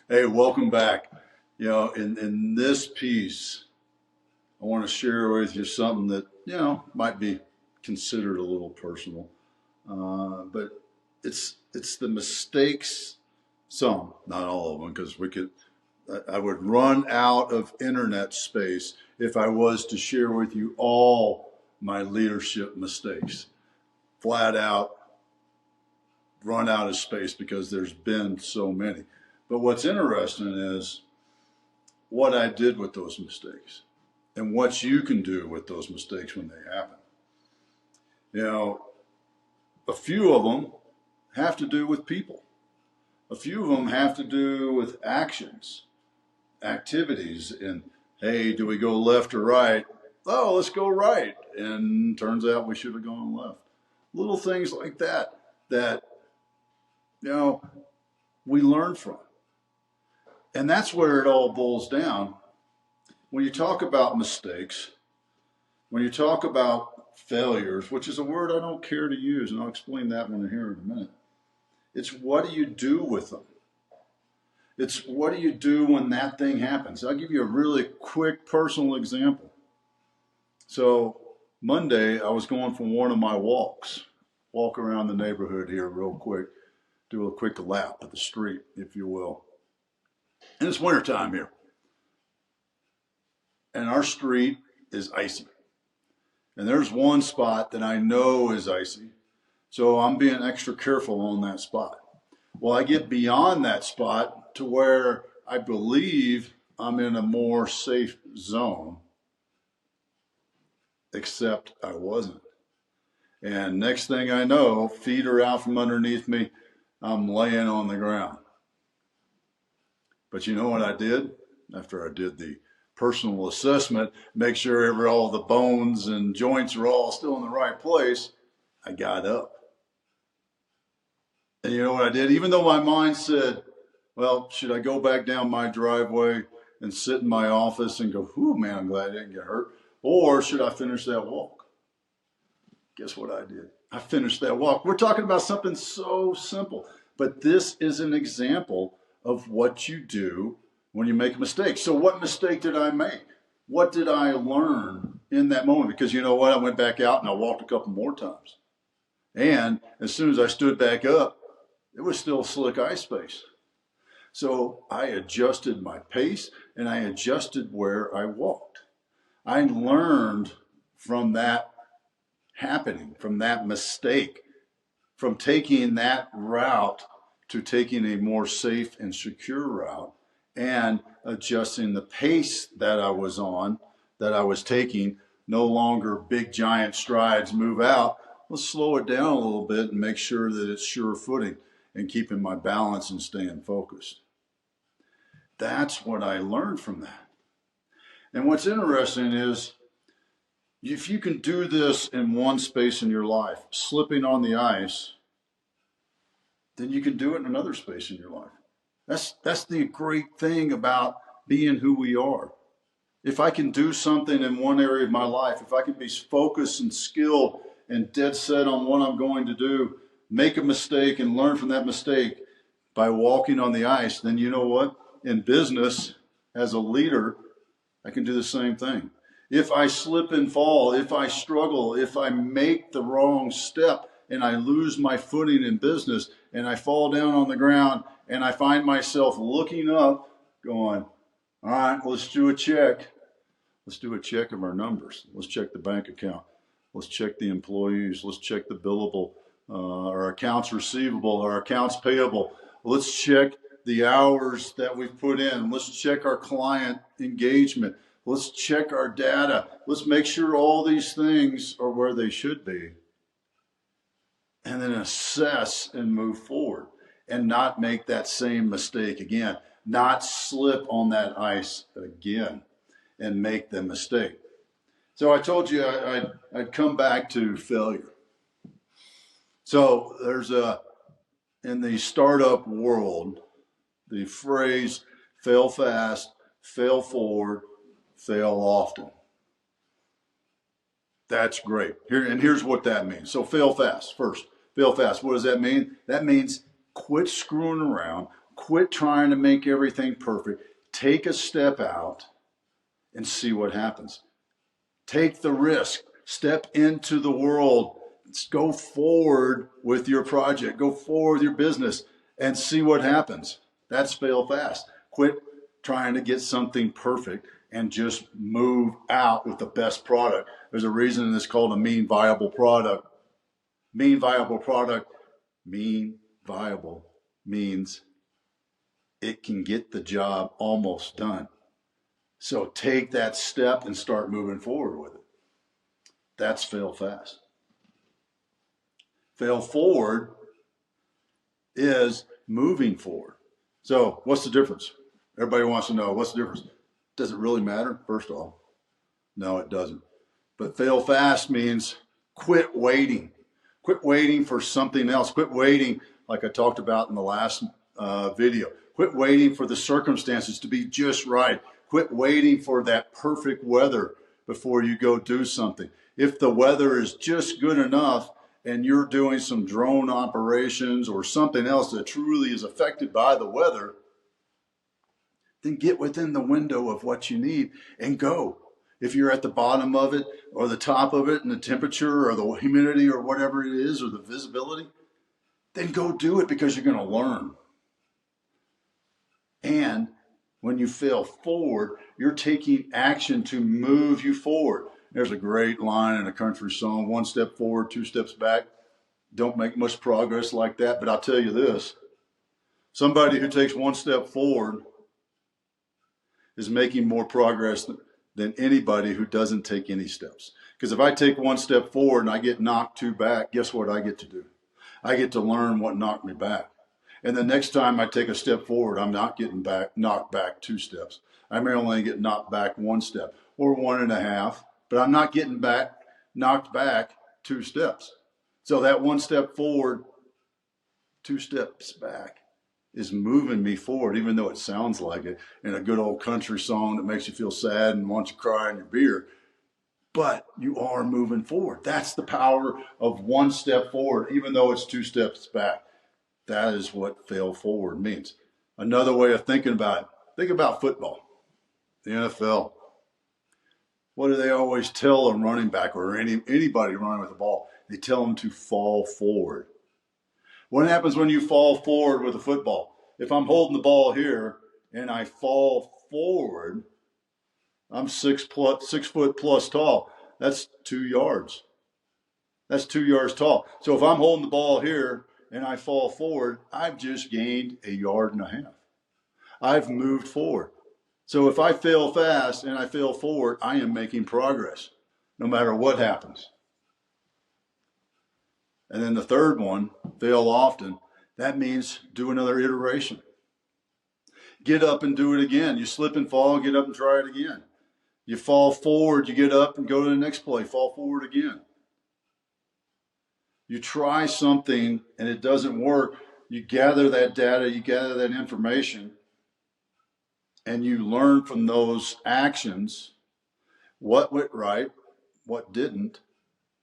Hey, welcome back. In this piece, I want to share with you something that, might be considered a little personal. But it's the mistakes, some, not all of them, because I would run out of internet space if I was to share with you all my leadership mistakes. Flat out run out of space because there's been so many. But what's interesting is what I did with those mistakes and what you can do with those mistakes when they happen. You know, a few of them have to do with people. A few of them have to do with actions, activities, and hey, do we go left or right? Oh, let's go right. And turns out we should have gone left. Little things like that, you know, we learn from. And that's where it all boils down. When you talk about mistakes, when you talk about failures, which is a word I don't care to use, and I'll explain that one here in a minute, it's what do you do with them? It's what do you do when that thing happens? I'll give you a really quick personal example. So Monday, I was going for one of my walk around the neighborhood here real quick, do a quick lap of the street, if you will. And it's wintertime here. And our street is icy. And there's one spot that I know is icy. So I'm being extra careful on that spot. Well, I get beyond that spot to where I believe I'm in a more safe zone, except I wasn't. And next thing I know, feet are out from underneath me. I'm laying on the ground. But you know what I did after I did the personal assessment, make sure all the bones and joints are all still in the right place? I got up. And you know what I did? Even though my mind said, well, should I go back down my driveway and sit in my office and go, whew, man, I'm glad I didn't get hurt? Or should I finish that walk? Guess what I did? I finished that walk. We're talking about something so simple, but this is an example of what you do when you make a mistake. So what mistake did I make? What did I learn in that moment? Because you know what? I went back out and I walked a couple more times. And as soon as I stood back up, it was still slick ice space. So I adjusted my pace and I adjusted where I walked. I learned from that happening, from that mistake, from taking that route to taking a more safe and secure route and adjusting the pace that I was on, that I was taking, no longer big giant strides, move out. Let's slow it down a little bit and make sure that it's sure footing and keeping my balance and staying focused. That's what I learned from that. And what's interesting is if you can do this in one space in your life, slipping on the ice, then you can do it in another space in your life. That's the great thing about being who we are. If I can do something in one area of my life, if I can be focused and skilled and dead set on what I'm going to do, make a mistake and learn from that mistake by walking on the ice, then you know what? In business, as a leader, I can do the same thing. If I slip and fall, if I struggle, if I make the wrong step and I lose my footing in business and I fall down on the ground and I find myself looking up going, all right, let's do a check. Let's do a check of our numbers. Let's check the bank account. Let's check the employees. Let's check the billable, our accounts receivable, our accounts payable. Let's check the hours that we've put in. Let's check our client engagement. Let's check our data. Let's make sure all these things are where they should be. And then assess and move forward and not make that same mistake again, not slip on that ice again and make the mistake. So I told you I'd come back to failure. So there's in the startup world, the phrase fail fast, fail forward, fail often. That's great. Here's what that means. So fail fast first. Fail fast. What does that mean? That means quit screwing around. Quit trying to make everything perfect. Take a step out and see what happens. Take the risk. Step into the world. Go forward with your project. Go forward with your business and see what happens. That's fail fast. Quit trying to get something perfect and just move out with the best product. There's a reason it's called a mean viable product. Mean viable product. Mean viable means it can get the job almost done. So take that step and start moving forward with it. That's fail fast. Fail forward is moving forward. So what's the difference? Everybody wants to know, what's the difference? Does it really matter? First of all, no, it doesn't. But fail fast means quit waiting. Quit waiting for something else. Quit waiting, like I talked about in the last video. Quit waiting for the circumstances to be just right. Quit waiting for that perfect weather before you go do something. If the weather is just good enough and you're doing some drone operations or something else that truly is affected by the weather, then get within the window of what you need and go. If you're at the bottom of it or the top of it and the temperature or the humidity or whatever it is or the visibility, then go do it because you're going to learn. And when you fail forward, you're taking action to move you forward. There's a great line in a country song, 1 step forward, 2 steps back. Don't make much progress like that, but I'll tell you this. Somebody who takes 1 step forward is making more progress than anybody who doesn't take any steps. Because if I take 1 step forward and I get knocked 2 back, guess what I get to do? I get to learn what knocked me back. And the next time I take a step forward, I'm not getting knocked back 2 steps. I may only get knocked back 1 step or 1.5, but I'm not getting knocked back 2 steps. So that 1 step forward, 2 steps back is moving me forward, even though it sounds like it in a good old country song that makes you feel sad and wants you to cry in your beer. But you are moving forward. That's the power of 1 step forward, even though it's 2 steps back. That is what fail forward means. Another way of thinking about it, think about football, the NFL. What do they always tell a running back or anybody running with the ball? They tell them to fall forward. What happens when you fall forward with a football? If I'm holding the ball here and I fall forward, I'm 6 foot plus tall. That's 2 yards. That's 2 yards tall. So if I'm holding the ball here and I fall forward, I've just gained 1.5 yards. I've moved forward. So if I fail fast and I fail forward, I am making progress no matter what happens. And then the third one, fail often. That means do another iteration. Get up and do it again. You slip and fall, get up and try it again. You fall forward, you get up and go to the next play, fall forward again. You try something and it doesn't work. You gather that data, you gather that information, and you learn from those actions what went right, what didn't,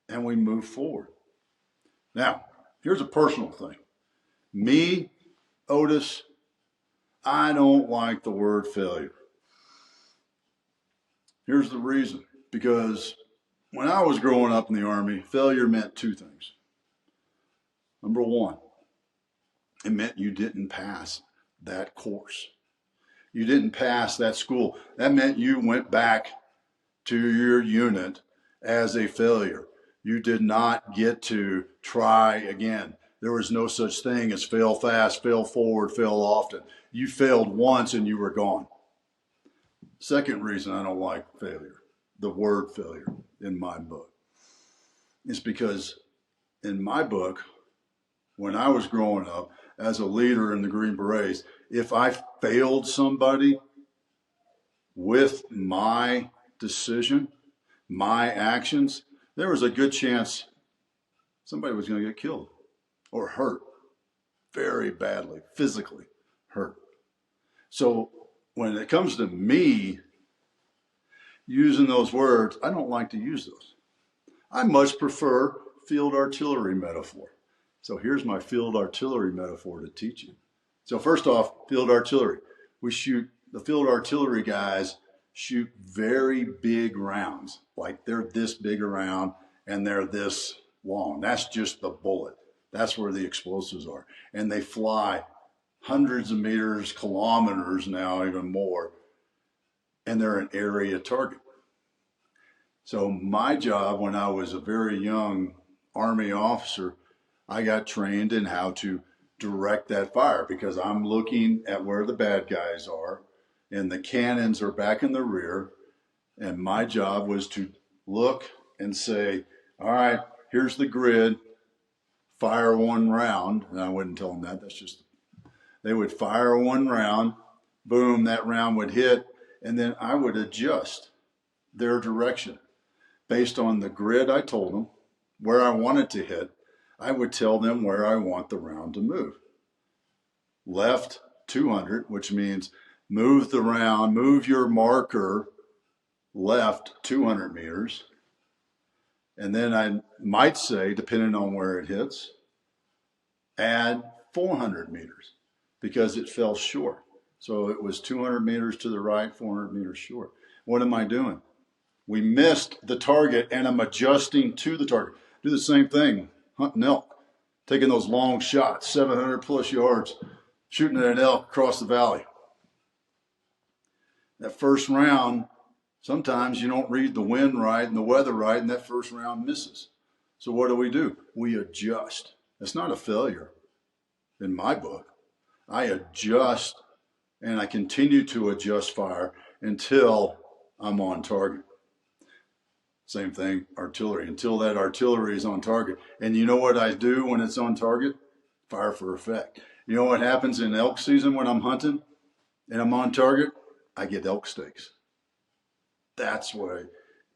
and we move forward. Now, here's a personal thing. Me, Otis, I don't like the word failure. Here's the reason. Because when I was growing up in the Army, failure meant 2 things. Number 1, it meant you didn't pass that course. You didn't pass that school. That meant you went back to your unit as a failure. You did not get to try again. There was no such thing as fail fast, fail forward, fail often. You failed once and you were gone. Second reason I don't like failure, the word failure in my book, is because in my book, when I was growing up as a leader in the Green Berets, if I failed somebody with my decision, my actions, there was a good chance somebody was going to get killed or hurt very badly, physically hurt. So when it comes to me using those words, I don't like to use those. I much prefer field artillery metaphor. So here's my field artillery metaphor to teach you. So first off, field artillery. The field artillery guys shoot very big rounds, like they're this big around and they're this long. That's just the bullet. That's where the explosives are. And they fly hundreds of meters, kilometers now, even more, and they're an area target. So my job when I was a very young Army officer, I got trained in how to direct that fire because I'm looking at where the bad guys are and the cannons are back in the rear. And my job was to look and say, all right, here's the grid, fire one round. And I wouldn't tell them that. That's just, they would fire one round, boom, that round would hit. And then I would adjust their direction based on the grid I told them, where I wanted to hit. I would tell them where I want the round to move. Left 200, which means move the round, move your marker left 200 meters. And then I might say, depending on where it hits, add 400 meters because it fell short. So it was 200 meters to the right, 400 meters short. What am I doing? We missed the target and I'm adjusting to the target. Do the same thing, hunting elk, taking those long shots, 700 plus yards, shooting at an elk across the valley. That first round, sometimes you don't read the wind right and the weather right, and that first round misses. So what do? We adjust. It's not a failure in my book. I adjust and I continue to adjust fire until I'm on target. Same thing, artillery, until that artillery is on target. And you know what I do when it's on target? Fire for effect. You know what happens in elk season when I'm hunting and I'm on target? I get elk steaks. That's what it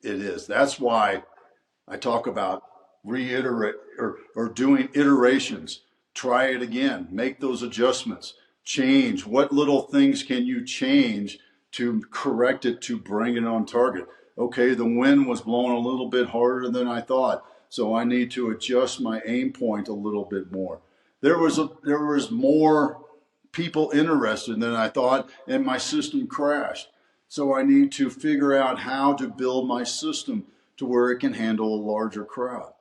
is. That's why I talk about reiterate or doing iterations. Try it again, make those adjustments, change. What little things can you change to correct it to bring it on target? Okay, the wind was blowing a little bit harder than I thought, so I need to adjust my aim point a little bit more. There was more people interested than I thought, and my system crashed. So I need to figure out how to build my system to where it can handle a larger crowd.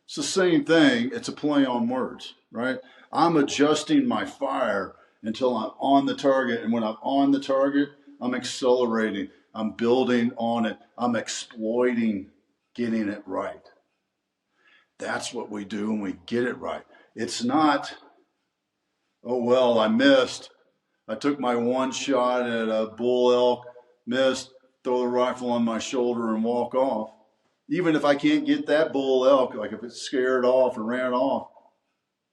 It's the same thing. It's a play on words, right? I'm adjusting my fire until I'm on the target. And when I'm on the target, I'm accelerating. I'm building on it. I'm exploiting getting it right. That's what we do when we get it right. It's not, oh, well, I missed. I took my one shot at a bull elk, missed, throw the rifle on my shoulder and walk off. Even if I can't get that bull elk, like if it's scared off or ran off,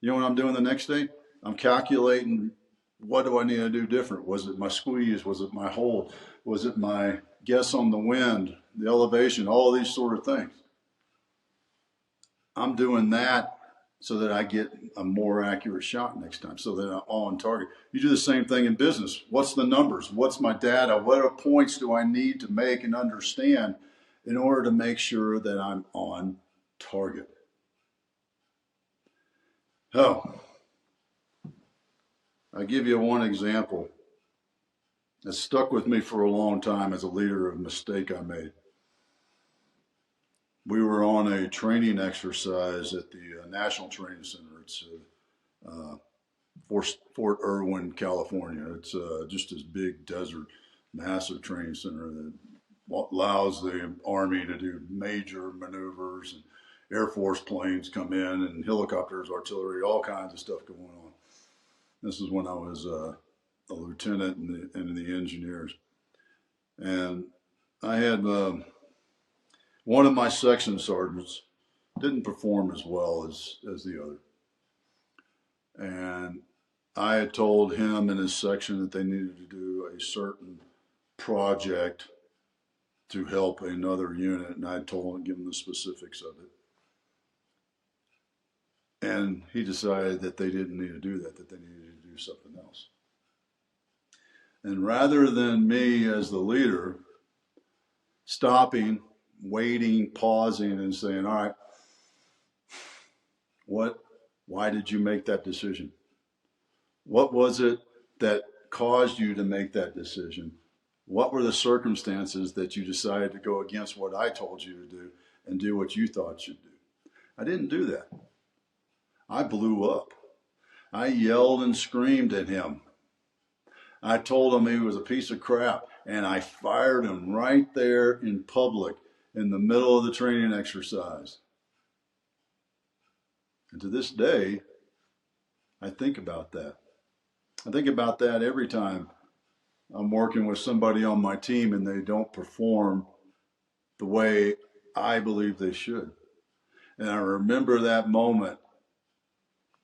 you know what I'm doing the next day? I'm calculating, what do I need to do different? Was it my squeeze? Was it my hold? Was it my guess on the wind, the elevation, all these sort of things? I'm doing that so that I get a more accurate shot next time, so that I'm on target. You do the same thing in business. What's the numbers? What's my data? What points do I need to make and understand in order to make sure that I'm on target? Oh, I'll give you one example that stuck with me for a long time as a leader of a mistake I made. We were on a training exercise at the National Training Center. It's Fort Irwin, California. It's just this big desert, massive training center that allows the Army to do major maneuvers, and Air Force planes come in, and helicopters, artillery, all kinds of stuff going on. This is when I was a lieutenant in the engineers. And I had one of my section sergeants didn't perform as well as the other. And I had told him and his section that they needed to do a certain project to help another unit, and I told him, give him the specifics of it. And he decided that they didn't need to do that, that they needed to do something else. And rather than me as the leader stopping, waiting, pausing, and saying, all right, why did you make that decision? What was it that caused you to make that decision? What were the circumstances that you decided to go against what I told you to do and do what you thought you'd do? I didn't do that. I blew up. I yelled and screamed at him. I told him he was a piece of crap, and I fired him right there in public in the middle of the training exercise. And to this day, I think about that. I think about that every time I'm working with somebody on my team and they don't perform the way I believe they should. And I remember that moment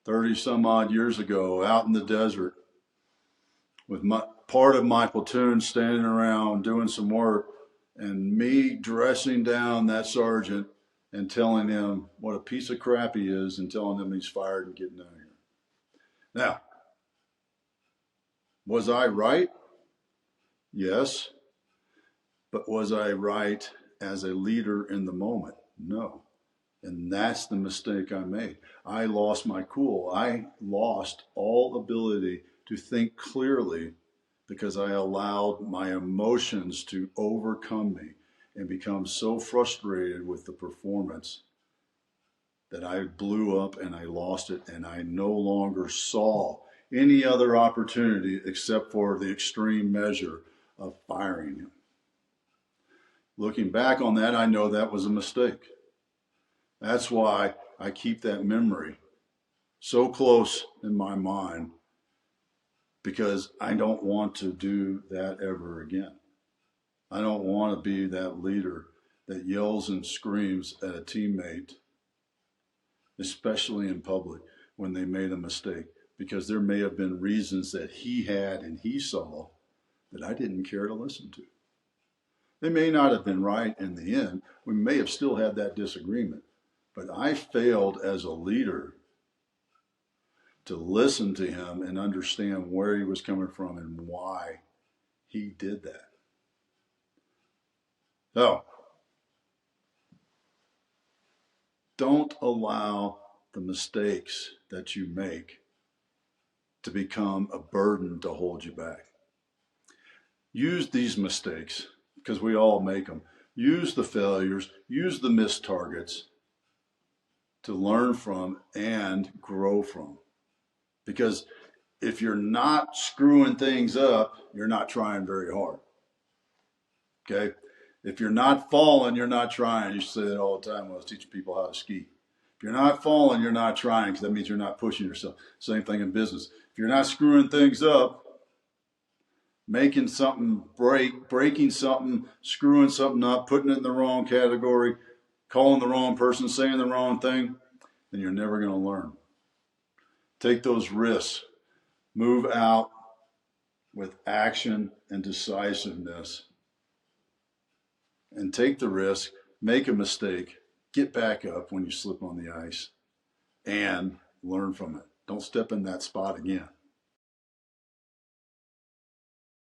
30 some odd years ago out in the desert with part of my platoon standing around doing some work and me dressing down that sergeant and telling him what a piece of crap he is and telling him he's fired and getting out of here. Now, was I right? Yes. But was I right as a leader in the moment? No. And that's the mistake I made. I lost my cool. I lost all ability to think clearly because I allowed my emotions to overcome me and become so frustrated with the performance that I blew up and I lost it, and I no longer saw any other opportunity except for the extreme measure of firing him. Looking back on that, I know that was a mistake. That's why I keep that memory so close in my mind, because I don't want to do that ever again. I don't want to be that leader that yells and screams at a teammate, especially in public, when they made a mistake, because there may have been reasons that he had and he saw that I didn't care to listen to. They may not have been right in the end. We may have still had that disagreement, but I failed as a leader to listen to him and understand where he was coming from and why he did that. So, don't allow the mistakes that you make to become a burden to hold you back. Use these mistakes, because we all make them. Use the failures, use the missed targets to learn from and grow from. Because if you're not screwing things up, you're not trying very hard. Okay? If you're not falling, you're not trying. I used to say that all the time when I was teaching people how to ski. If you're not falling, you're not trying, because that means you're not pushing yourself. Same thing in business. If you're not screwing things up, making something break, breaking something, screwing something up, putting it in the wrong category, calling the wrong person, saying the wrong thing, then you're never going to learn. Take those risks. Move out with action and decisiveness. And take the risk, make a mistake, get back up when you slip on the ice, and learn from it. Don't step in that spot again.